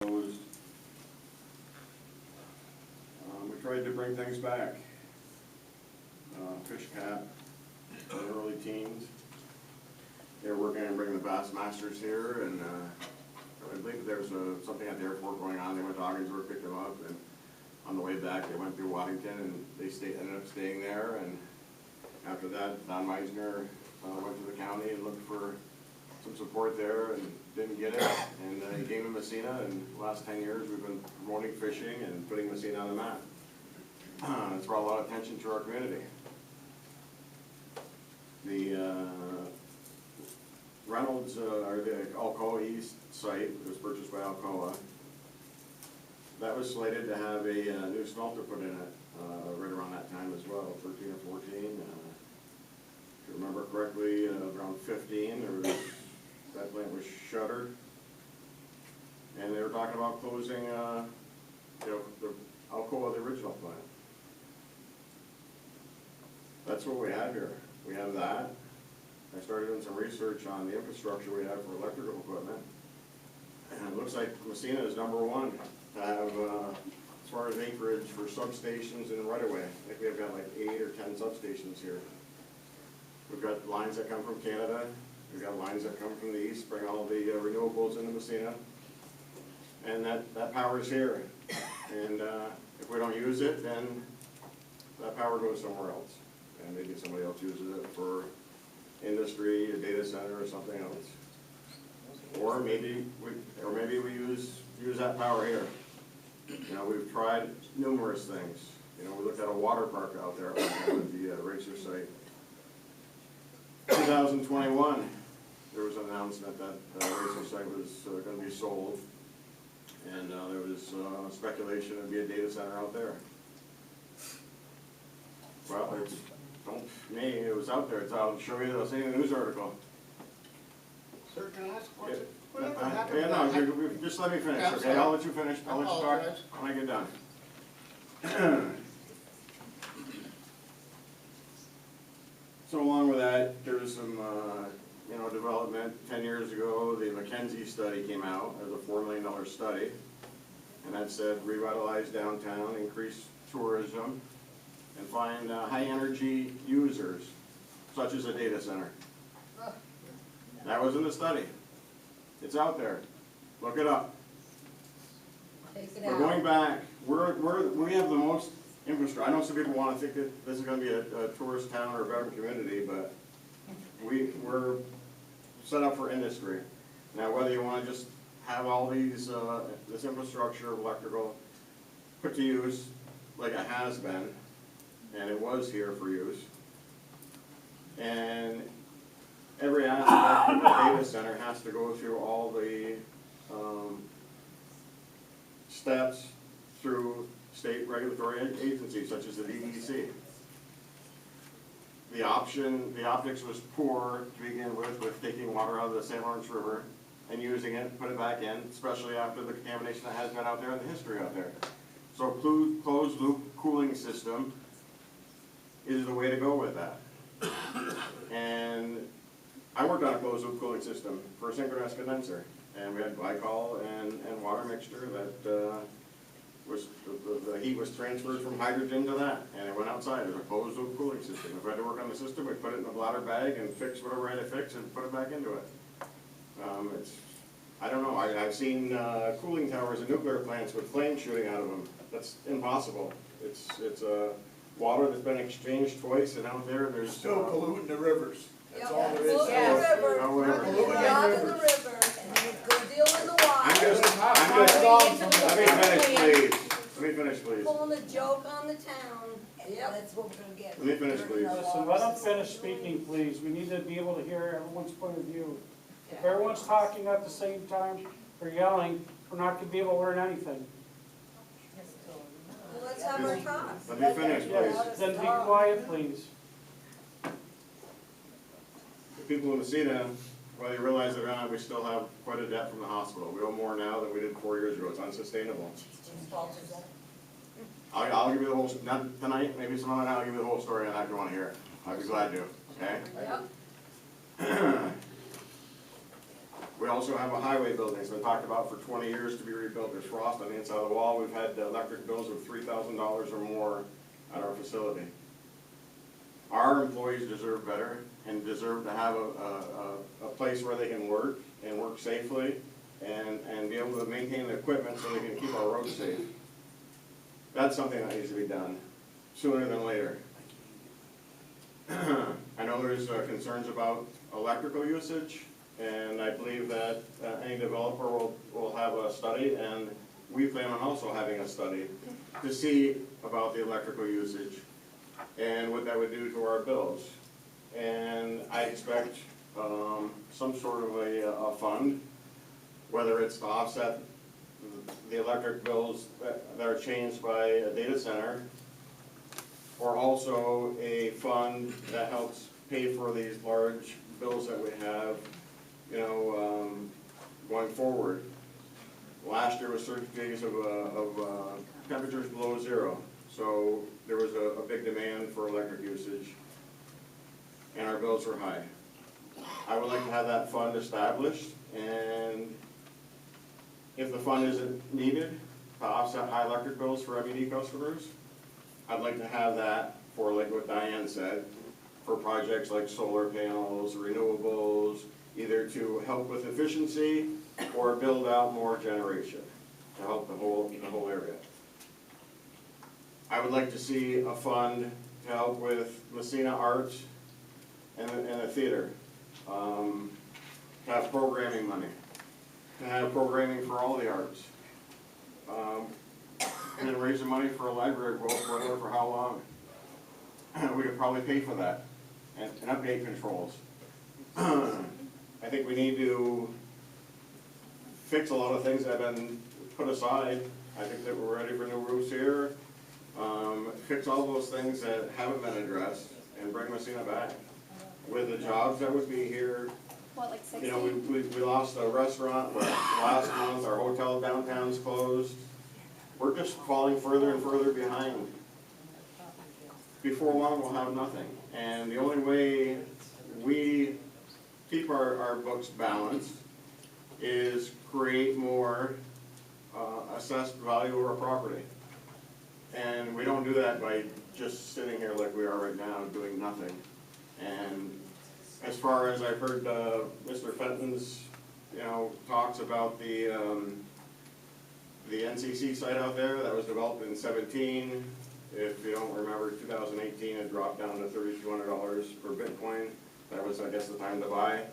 closed. We tried to bring things back. Fish Cap, in the early teens. They were working on bringing the Bass Masters here, and I believe there was something at the airport going on. They went to Ogdensburg, picked them up, and on the way back they went through Waddington, and they ended up staying there. And after that, Don Meisner went to the county and looked for some support there and didn't get it. And he came to Massena, and the last 10 years we've been promoting fishing and putting Massena on the map. It's brought a lot of attention to our community. The Reynolds, or the Alcoa East site was purchased by Alcoa. That was slated to have a new smelter put in it right around that time as well, 13 or 14. If you remember correctly, around 15, that plant was shuttered. And they were talking about closing the Alcoa, the original plant. That's what we have here. We have that. I started doing some research on the infrastructure we have for electrical equipment. And it looks like Massena is #1 to have, as far as acreage for substations and right-of-way. I think we've got like 8 or 10 substations here. We've got lines that come from Canada. We've got lines that come from the east, bring all the renewables into Massena. And that power is here. And if we don't use it, then that power goes somewhere else. And maybe somebody else uses it for industry, a data center, or something else. Or maybe we use that power here. You know, we've tried numerous things. You know, we looked at a water park out there at the racer site. 2021, there was an announcement that the racer site was going to be sold, and there was speculation it would be a data center out there. Well, it was out there. I'll show you. I'll send you the news article. Sir, can I ask a question? Yeah, no, just let me finish, okay? I'll let you finish. I'll let you talk when I get done. So along with that, there's some, development. 10 years ago, the McKenzie study came out. It was a $4 million study. And that said, revitalize downtown, increase tourism, and find high-energy users, such as a data center. That was in the study. It's out there. Look it up. We're going back. We have the most infrastructure. I know some people want to think that this is going to be a tourist town or a veteran community, but we're set up for industry. Now, whether you want to just have all these this infrastructure, electrical, put to use like it has been, and it was here for use, and every aspect of the data center has to go through all the steps through state regulatory agencies such as the DEC. The optics was poor to begin with taking water out of the St. Lawrence River and using it, put it back in, especially after the contamination that has been out there and the history out there. So closed loop cooling system is the way to go with that. And I worked on a closed loop cooling system for a synchronous condenser, and we had glycol and water mixture that the heat was transferred from hydrogen to that, and it went outside. It was a closed loop cooling system. If we had to work on the system, we'd put it in a bladder bag and fix whatever I had to fix and put it back into it. I don't know. I've seen cooling towers in nuclear plants with flames shooting out of them. That's impossible. It's water that's been exchanged twice, and out there's Still polluting the rivers. That's all there is. Polluting the river, dog in the river, and go deal in the water. Let me finish, please. Pulling a joke on the town. Yep, that's what we're gonna get. Let me finish, please. Listen, let them finish speaking, please. We need to be able to hear everyone's point of view. If everyone's talking at the same time or yelling, we're not gonna be able to learn anything. Well, let's have our talk. Let me finish, please. Yes, then be quiet, please. The people in Massena, whether you realize it or not, we still have quite a debt from the hospital. We owe more now than we did 4 years ago. It's unsustainable. I'll give you the whole, not tonight, maybe some other night, I'll give you the whole story on that if you want to hear it. I'd be glad to, okay? Yep. We also have a highway building, it's been talked about for 20 years to be rebuilt. There's frost on the inside of the wall. We've had electric bills of $3,000 or more at our facility. Our employees deserve better and deserve to have a place where they can work and work safely and be able to maintain the equipment so they can keep our roads safe. That's something that needs to be done sooner than later. I know there's concerns about electrical usage, and I believe that any developer will have a study, and we plan on also having a study to see about the electrical usage and what that would do to our bills. And I expect some sort of a fund, whether it's to offset the electric bills that are changed by a data center, or also a fund that helps pay for these large bills that we have, you know, going forward. Last year was 30 days of temperatures below zero, so there was a big demand for electric usage, and our bills were high. I would like to have that fund established, and if the fund isn't needed to offset high electric bills for MED customers, I'd like to have that for, like what Diane said, for projects like solar panels, renewables, either to help with efficiency or build out more generation to help the whole area. I would like to see a fund to help with Massena Arts and the theater. To have programming money, to have programming for all the arts. And then raise the money for a library book, whatever, for how long. We could probably pay for that, and update controls. I think we need to fix a lot of things that have been put aside. I think that we're ready for new roofs here. Fix all those things that haven't been addressed and bring Massena back. With the jobs that would be here, What, like 60? you know, we lost a restaurant last month, our hotel downtown's closed. We're just falling further and further behind. Before long, we'll have nothing. And the only way we keep our books balanced is create more assessed value of our property. And we don't do that by just sitting here like we are right now, doing nothing. And as far as I've heard Mr. Fenton's, you know, talks about the NCC site out there that was developed in 17. If you don't remember, 2018 it dropped down to $3,200 per Bitcoin. That was, I guess, the time to buy.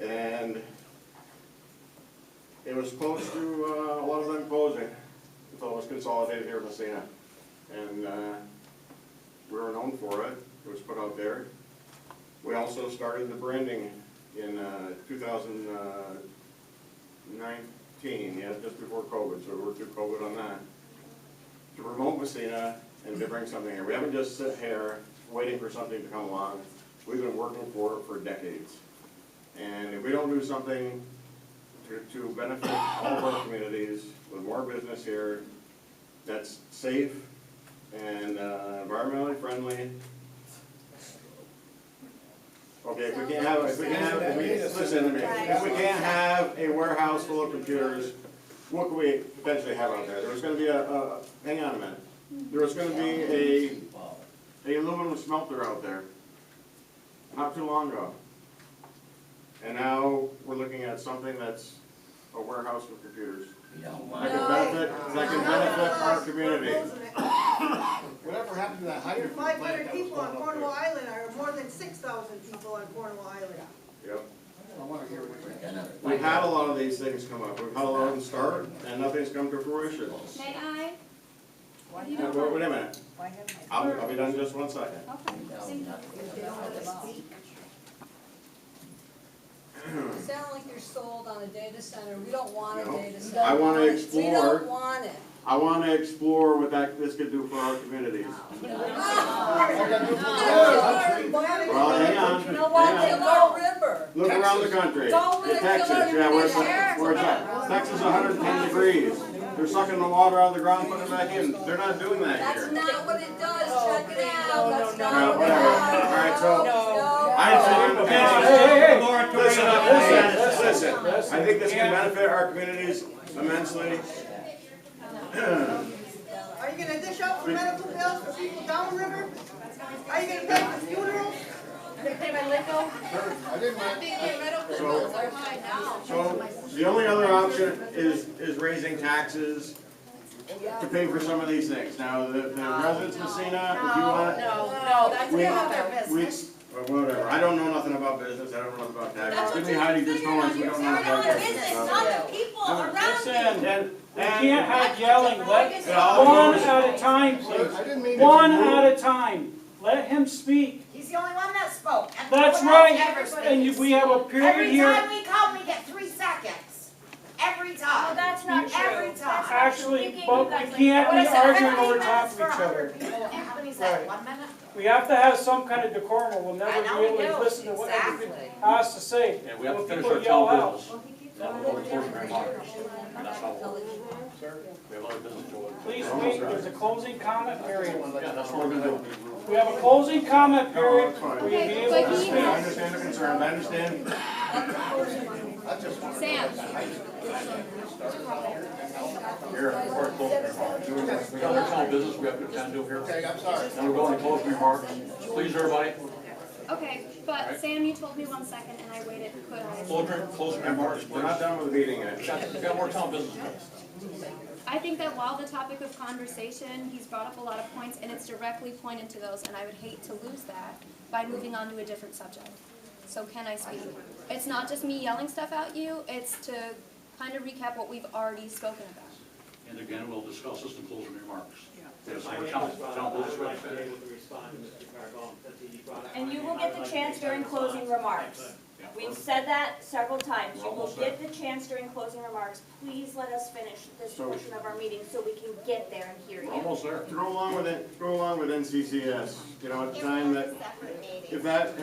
And it was close to a lot of them closing until it was consolidated here in Massena. And we were known for it. It was put out there. We also started the branding in 2019, yeah, just before COVID, so we worked through COVID on that. To promote Massena and to bring something here. We haven't just sit here waiting for something to come along. We've been working for it for decades. And if we don't do something to benefit all of our communities with more business here that's safe and environmentally friendly. Okay, if we can't have, listen to me, if we can't have a warehouse full of computers, what could we potentially have out there? There was gonna be hang on a minute. There was gonna be a aluminum smelter out there, not too long ago. And now we're looking at something that's a warehouse with computers. That can benefit our community. Whatever happened to that hydrogen There's plant 500 that was people going on up Cornwall there? Island, or more than 6,000 people on Cornwall Island. Yep. I wanna hear what you're saying. We've had a lot of these things come up. We've had a lot of them start, and nothing's come to fruition. May I? What do you Wait know? a minute. I'll be done in just 1 second. Okay, thank you. You sound like you're sold on a data center. We don't want a No. data center. I wanna We explore, don't want it. I wanna explore what this could do for our communities. Well, hang on, You know what, hang they on. go river. Look around the country. Go with it, Texas, fill out yeah, your where's share. that? Texas is 110 degrees. They're sucking the water out of the ground, putting it back in. They're not doing that That's here. not what it does, check it out, that's not No, what it whatever. does. All right, so No. Listen, I think this can benefit our communities immensely. Are you gonna dish out for medical bills for people downriver? Are you gonna pay for funerals? They pay my lingo. I didn't want. So the only other option is raising taxes to pay for some of these things. Now, the residents of Massena, if you want, No, that's we, not their we, business. whatever, I don't know nothing about business, I don't know nothing about taxes. Give me Heidi just told us we don't know about business. not the people Listen, we can't have yelling, let, Yeah, one at a time, please. I didn't mean to. One at a time, let him speak. He's the only one that spoke. That's right, and we have a period Every here. time we come, we get 3 seconds. Every time. That's not true. Every time. Actually, but we can't be arguing over top of each other. How many is that, Right. 1 minute? We have to have some kind of decorum, or we'll never I be know able we to do. listen to what everybody Exactly. has to say. Yeah, we have to When finish people our yell town out. business. We're closing our markets. And that's how we'll, we have other business to do. Please wait, there's a closing comment period. Yeah, that's what we're gonna do. We have a closing comment period, fine. where you'll be able But to he speak. I understand the concern, I understand. Sam, Here, before I close our remarks. We got other town business we have to attend to here. Okay, I'm sorry. Then we're going to close remarks. Please, everybody, okay, but Sam, you told me 1 second and I waited, could I? closing remarks, We're not please. done with the meeting yet. We got more town business. I think that while the topic of conversation, he's brought up a lot of points and it's directly pointed to those, and I would hate to lose that by moving on to a different subject. So can I speak? It's not just me yelling stuff at you, it's to kind of recap what we've already spoken about. And again, we'll discuss this in closing remarks. There's more town business we have to finish. And you will get the chance during closing remarks. We've said that several times. You will get the chance during closing remarks. Please let us finish this portion of our meeting so we can get there and hear We're you. almost there. Go along with it, go along with NCCS, you know, at the time that, if that,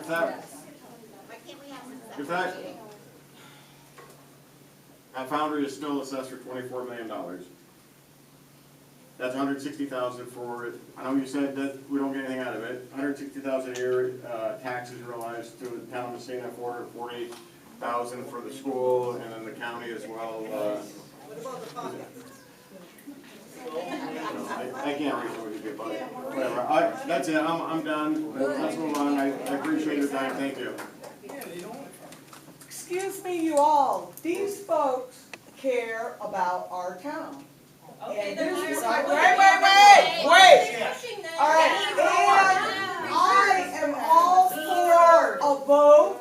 that foundry is still assessed for $24 million. That's $160,000 for it. I know you said that we don't get anything out of it. $160,000 a year, taxes realized to the town of Massena, $440,000 for the school, and then the county as well. I can't read what you get, but whatever. That's it, I'm done. Let's move on. I appreciate your time, thank you. Excuse me, you all, these folks care about our town. Okay, And then this is- why- wait! All right, and I am all for a vote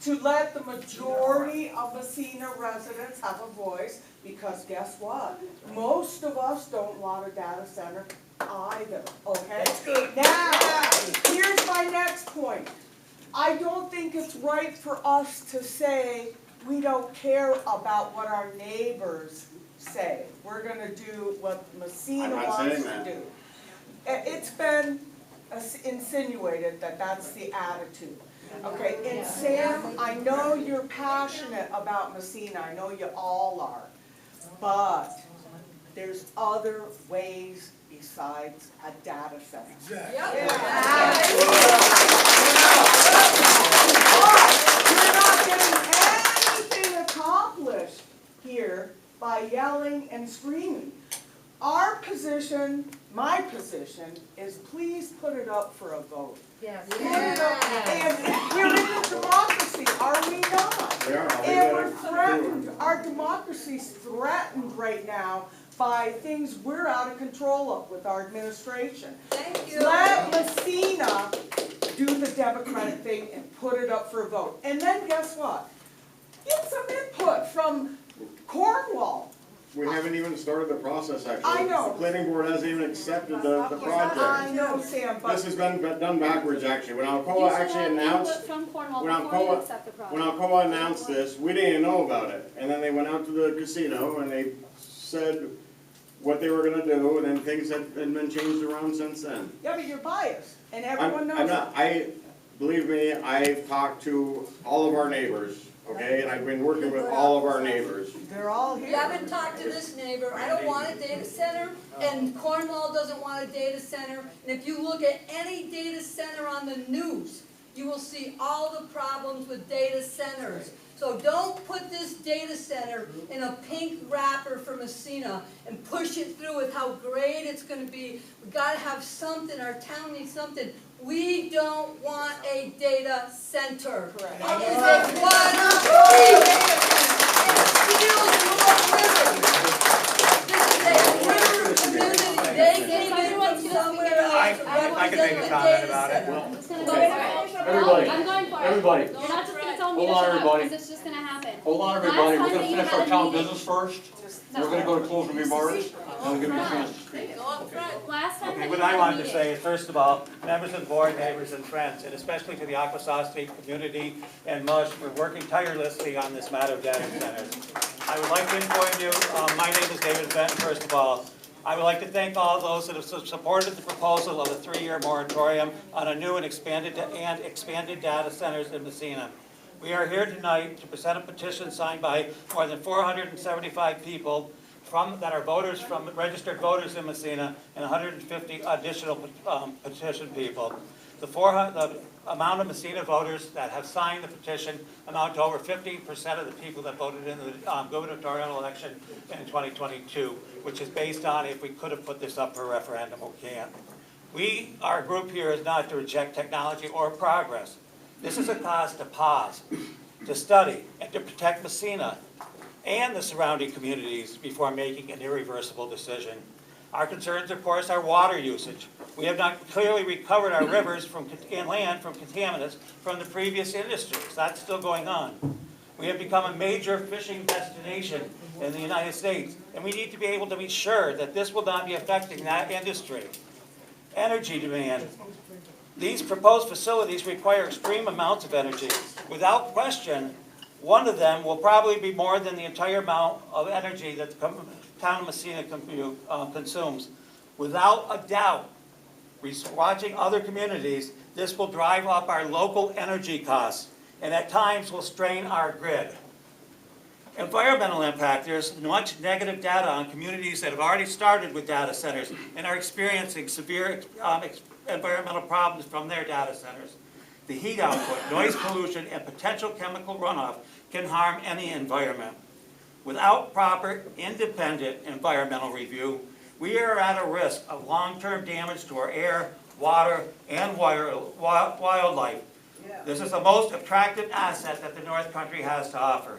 to let the majority of Massena residents have a voice, because guess what? Most of us don't want a data center either, okay? Now, here's my next point. I don't think it's right for us to say we don't care about what our neighbors say. We're gonna do what Massena I'm not wants saying to that. do. It's been insinuated that that's the attitude. Okay, and Sam, I know you're passionate about Massena, I know you all are, but there's other ways besides a data center. You're not getting anything accomplished here by yelling and screaming. Our position, my position, is please put it up for a vote. Yes. Put it up, and we're in a democracy, are we not? We are, I'll leave And we're that threatened, our democracy's threatened right now by things we're out of control of with our administration. Thank you. Let Massena do the democratic thing and put it up for a vote. And then guess what? Get some input from Cornwall. We haven't even started the process, actually. I know. The planning board hasn't even accepted the project. I know, Sam, but. This has been done backwards, actually. When Alcoa actually announced, From Cornwall when before you Alcoa, accept the when project. Alcoa announced this, we didn't even know about it. And then they went out to the casino and they said what they were gonna do, and then things have been changed around since then. Yeah, but you're biased, and everyone knows I'm that. not, believe me, I've talked to all of our neighbors, okay? And I've been working with all of our neighbors. They're all You here. haven't talked to this neighbor, I don't want a data center, and Cornwall doesn't want a data center. And if you look at any data center on the news, you will see all the problems with data centers. So don't put this data center in a pink wrapper for Massena and push it through with how great it's gonna be. We gotta have something, our town needs something. We don't want a data center. Correct. It is a one-piece. It steals more rivers. This is a river community. They came in from somewhere else to I can make a represent the comment data about it. center. I'm just gonna Okay. go for it. Everybody, I'm going for it. everybody, You're not just gonna tell me Hold to on, shut up, everybody. because it's just gonna happen. hold on, Last everybody, we're time gonna that you finish had our a town meeting- business first. No. We're gonna go to closing remarks, and we'll give you a chance to speak. Last time Okay, that what you had I a wanted to meeting- say is, first of all, members of the board, neighbors and friends, and especially to the Aquasasty community and MUSH, we're working tirelessly on this matter of data centers. I would like to inform you, my name is David Benton, first of all. I would like to thank all those that have supported the proposal of a 3-year moratorium on a new and expanded data centers in Massena. We are here tonight to present a petition signed by more than 475 people that are voters, from registered voters in Massena, and 150 additional petition people. The amount of Massena voters that have signed the petition amount to over 50% of the people that voted in the gubernatorial election in 2022, which is based on if we could have put this up for a referendum, we can't. Our group here is not to reject technology or progress. This is a cause to pause, to study, and to protect Massena and the surrounding communities before making an irreversible decision. Our concerns, of course, are water usage. We have not clearly recovered our rivers inland from contaminants from the previous industries. That's still going on. We have become a major fishing destination in the United States, and we need to be able to be sure that this will not be affecting that industry. Energy demand. These proposed facilities require extreme amounts of energy. Without question, one of them will probably be more than the entire amount of energy that the town of Massena consumes. Without a doubt, watching other communities, this will drive up our local energy costs and at times will strain our grid. Environmental impact. There's much negative data on communities that have already started with data centers and are experiencing severe environmental problems from their data centers. The heat output, noise pollution, and potential chemical runoff can harm any environment. Without proper, independent environmental review, we are at a risk of long-term damage to our air, water, and wildlife. This is the most attractive asset that the North Country has to offer.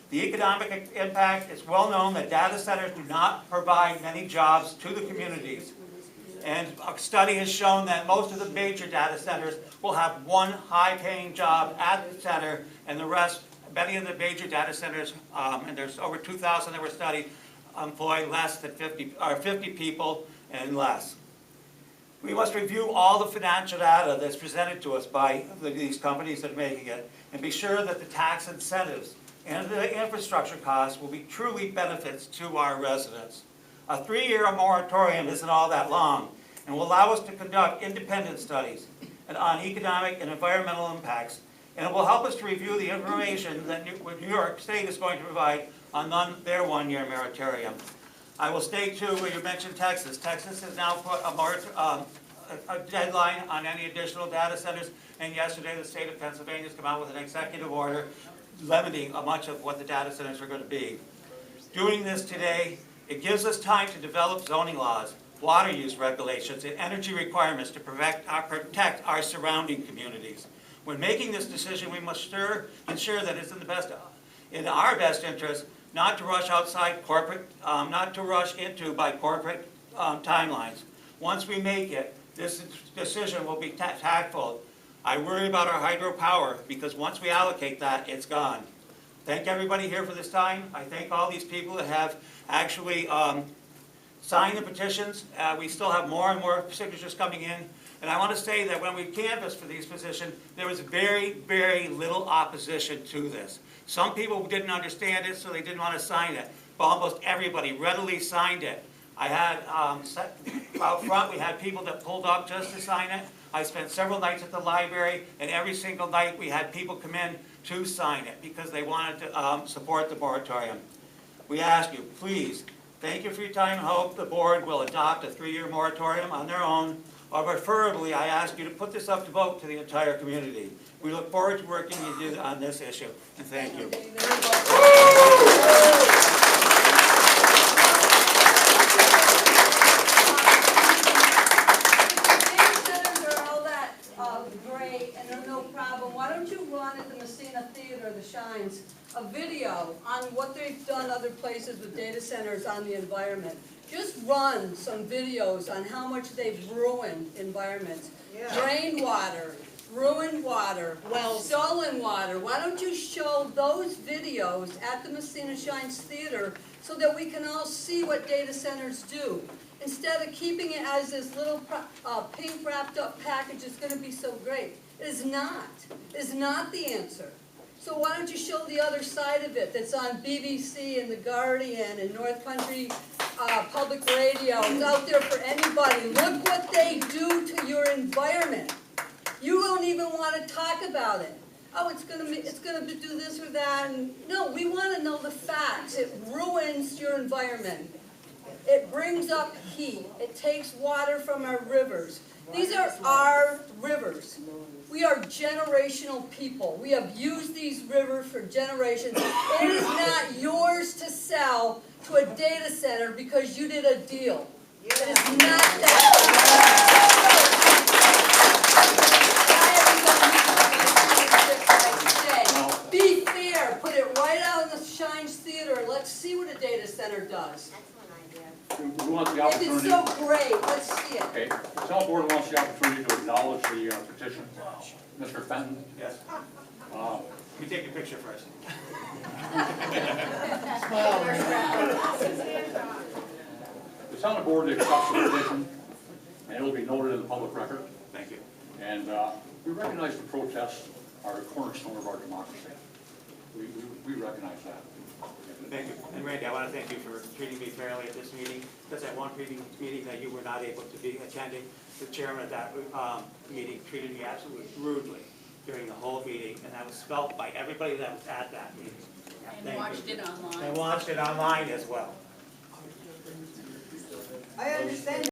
The economic impact, it's well known that data centers do not provide many jobs to the communities. And a study has shown that most of the major data centers will have one high-paying job at the center, and the rest, many of the major data centers, and there's over 2,000 that were studied, employ less than 50 people and less. We must review all the financial data that's presented to us by these companies that are making it, and be sure that the tax incentives and the infrastructure costs will be truly benefits to our residents. A 3-year moratorium isn't all that long and will allow us to conduct independent studies on economic and environmental impacts, and it will help us to review the information that New York State is going to provide on their 1-year moratorium. I will state too, when you mentioned Texas, Texas has now put a deadline on any additional data centers, and yesterday the state of Pennsylvania has come out with an executive order limiting much of what the data centers are going to be. Doing this today, it gives us time to develop zoning laws, water use regulations, and energy requirements to protect our surrounding communities. When making this decision, we must ensure that it's in our best interest not to rush outside corporate, not to rush into by corporate timelines. Once we make it, this decision will be tactful. I worry about our hydropower because once we allocate that, it's gone. Thank everybody here for this time. I thank all these people that have actually signed the petitions. We still have more and more signatures coming in. And I want to say that when we canvassed for these positions, there was very, very little opposition to this. Some people didn't understand it, so they didn't want to sign it. But almost everybody readily signed it. I had, out front, we had people that pulled up just to sign it. I spent several nights at the library, and every single night we had people come in to sign it because they wanted to support the moratorium. We ask you, please, thank you for your time, and hope the board will adopt a 3-year moratorium on their own, or preferably, I ask you to put this up to vote to the entire community. We look forward to working with you on this issue, and thank you. Great, and they're no problem. Why don't you run at the Massena Theater, the Shines, a video on what they've done other places with data centers on the environment. Just run some videos on how much they've ruined environments. Drained water, ruined water, stolen water. Why don't you show those videos at the Massena Shines Theater so that we can all see what data centers do? Instead of keeping it as this little pink wrapped up package, it's going to be so great. It is not. It is not the answer. So why don't you show the other side of it that's on BBC and The Guardian and North Country Public Radio. It's out there for anybody. Look what they do to your environment. You don't even want to talk about it. Oh, it's gonna do this or that. And no, we want to know the facts. It ruins your environment. It brings up heat. It takes water from our rivers. These are our rivers. We are generational people. We have used these rivers for generations. It is not yours to sell to a data center because you did a deal. It is not that. Be fair. Put it right out in the Shines Theater. Let's see what a data center does. We want the If it's opportunity. so great, let's see it. Okay, the town board wants the opportunity to acknowledge the petition. Mr. Fenton? Yes. You take a picture first. The town board accepts the petition, and it will be noted in the public record. Thank you. And we recognize the protests are the cornerstone of our democracy. We recognize that. Thank you. And Randy, I want to thank you for treating me fairly at this meeting, because at one meeting that you were not able to be attending, the chairman of that meeting treated me absolutely rudely during the whole meeting, and that was felt by everybody that was at that meeting. And watched it online. And watched it online as well. I understand